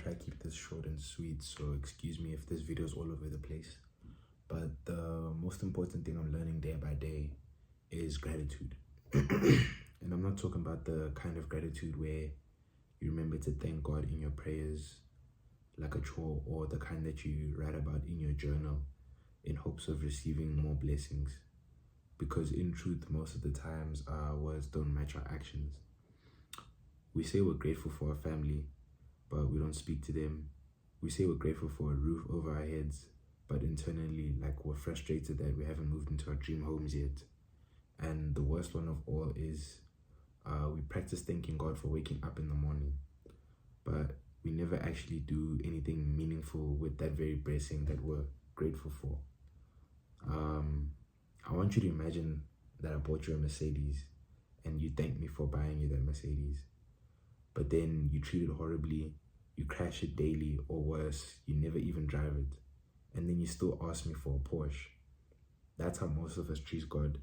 try to keep this short and sweet, so excuse me if this video is all over the place. But the most important thing I'm learning day by day is gratitude. And I'm not talking about the kind of gratitude where you remember to thank God in your prayers like a chore, or the kind that you write about in your journal in hopes of receiving more blessings. Because in truth, most of the times our words don't match our actions. We say we're grateful for our family, but we don't speak to them. We say we're grateful for a roof over our heads, but internally, like, we're frustrated that we haven't moved into our dream homes yet. And the worst one of all is we practice thanking God for waking up in the morning, but we never actually do anything meaningful with that very blessing that we're grateful for. I want you to imagine that I bought you a Mercedes and you thank me for buying you that Mercedes, but then you treat it horribly, you crash it daily, or worse, you never even drive it, and then you still ask me for a Porsche. That's how most of us treat God.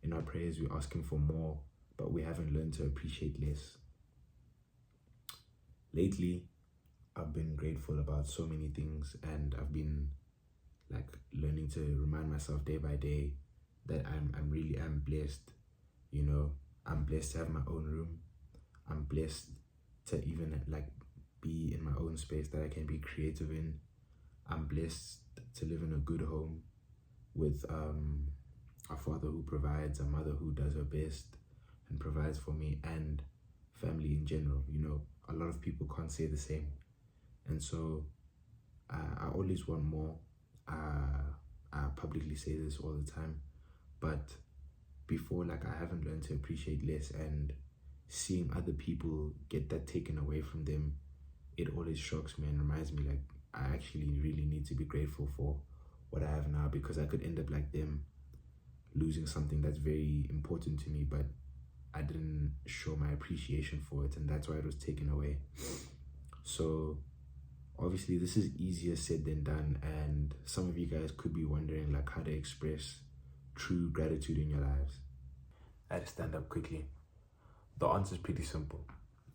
In our prayers, we ask him for more, but we haven't learned to appreciate less. Lately, I've been grateful about so many things, and I've been learning to remind myself day by day that I'm really blessed. You know, I'm blessed to have my own room. I'm blessed to even be in my own space that I can be creative in. I'm blessed to live in a good home with a father who provides, a mother who does her best and provides for me, and family in general. You know, a lot of people can't say the same. And so I always want more. I publicly say this all the time, but before, I haven't learned to appreciate less, and seeing other people get that taken away from them, it always shocks me and reminds me I actually really need to be grateful for what I have now, because I could end up like them, losing something that's very important to me, but I didn't show my appreciation for it, and that's why it was taken away. So obviously this is easier said than done, and some of you guys could be wondering how to express true gratitude in your lives. I had to stand up quickly. The answer is pretty simple.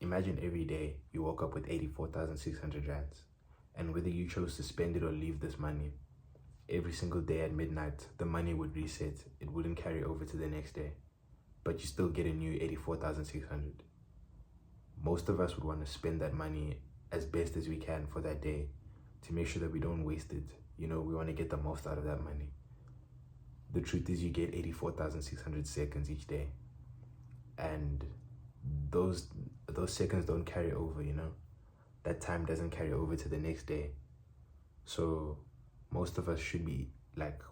Imagine every day you woke up with 84,600 rands, and whether you chose to spend it or leave this money, every single day at midnight, the money would reset. It wouldn't carry over to the next day, but you still get a new 84,600. Most of us would want to spend that money as best as we can for that day to make sure that we don't waste it. You know, we want to get the most out of that money. The truth is, you get 84,600 seconds each day, and those seconds don't carry over, you know? That time doesn't carry over to the next day. So most of us should be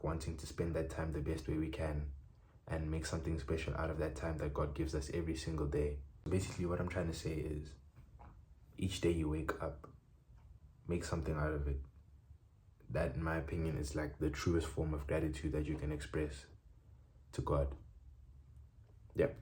wanting to spend that time the best way we can and make something special out of that time that God gives us every single day. Basically, what I'm trying to say is, each day you wake up, make something out of it. That, in my opinion, is the truest form of gratitude that you can express to God. Yep.